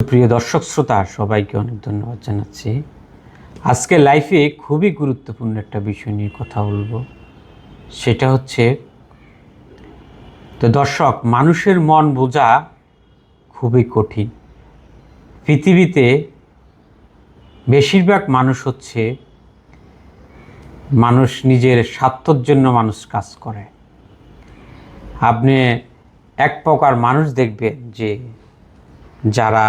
প্রিয় দর্শক শ্রোতা সবাইকে অনেক ধন্যবাদ জানাচ্ছি। আজকে লাইফে খুবই গুরুত্বপূর্ণ একটা বিষয় নিয়ে কথা বলবো, সেটা হচ্ছে দর্শক, মানুষের মন বোঝা খুবই কঠিন। পৃথিবীতে বেশিরভাগ মানুষ নিজের স্বার্থের জন্য কাজ করে। আপনি এক প্রকার মানুষ দেখবেন যে যারা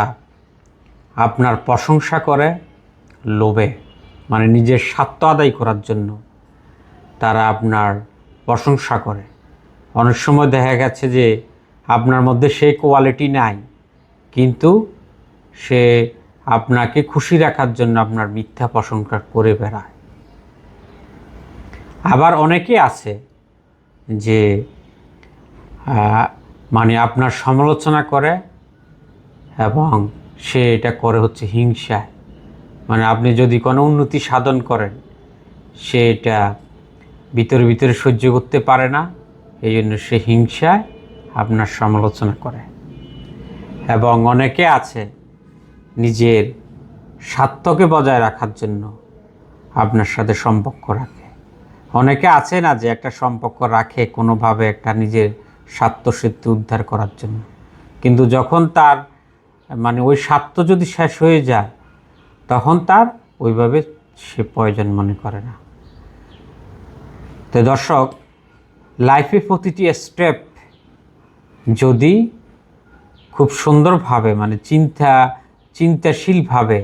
আপনার প্রশংসা করে লোভে, মানে নিজের স্বার্থ আদায় করার জন্য তারা আপনার প্রশংসা করে। অনেক সময় দেখা গেছে যে আপনার মধ্যে সেই কোয়ালিটি নাই, কিন্তু সে আপনাকে খুশি রাখার জন্য আপনার মিথ্যা প্রশংসা করে বেড়ায়। আবার অনেকে আছে যে মানে আপনার সমালোচনা করে এবং সে এটা করে হচ্ছে হিংসায়। মানে আপনি যদি কোনো উন্নতি সাধন করেন, সে এটা ভিতরে ভিতরে সহ্য করতে পারে না, এই জন্য সে হিংসায় আপনার সমালোচনা করে। এবং অনেকে আছে নিজের স্বার্থকে বজায় রাখার জন্য আপনার সাথে সম্পর্ক রাখে। অনেকে আছে না যে একটা সম্পর্ক রাখে কোনোভাবে একটা নিজের স্বার্থ সিদ্ধি উদ্ধার করার জন্য, কিন্তু যখন তার মানে ওই স্বার্থ যদি শেষ হয়ে যায় তখন তার ওইভাবে সে প্রয়োজন মনে করে না। তো দর্শক, লাইফে প্রতিটি স্টেপ যদি খুব সুন্দরভাবে মানে চিন্তাশীলভাবে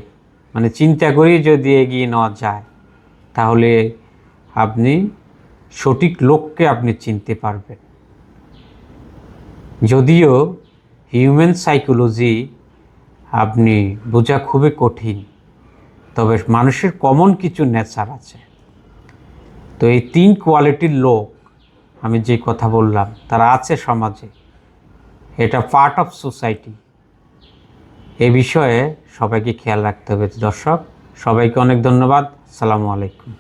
মানে চিন্তা করেই যদি এগিয়ে নেওয়া যায়, তাহলে আপনি সঠিক লক্ষ্যে আপনি চিনতে পারবেন। যদিও হিউম্যান সাইকোলজি আপনি বোঝা খুবই কঠিন, তবে মানুষের কমন কিছু নেচার আছে। তো এই 3 কোয়ালিটির লোক আমি যে কথা বললাম তারা আছে সমাজে, এটা পার্ট অফ সোসাইটি। এ বিষয়ে সবাইকে খেয়াল রাখতে হবে। দর্শক, সবাইকে অনেক ধন্যবাদ। আসসালামু আলাইকুম।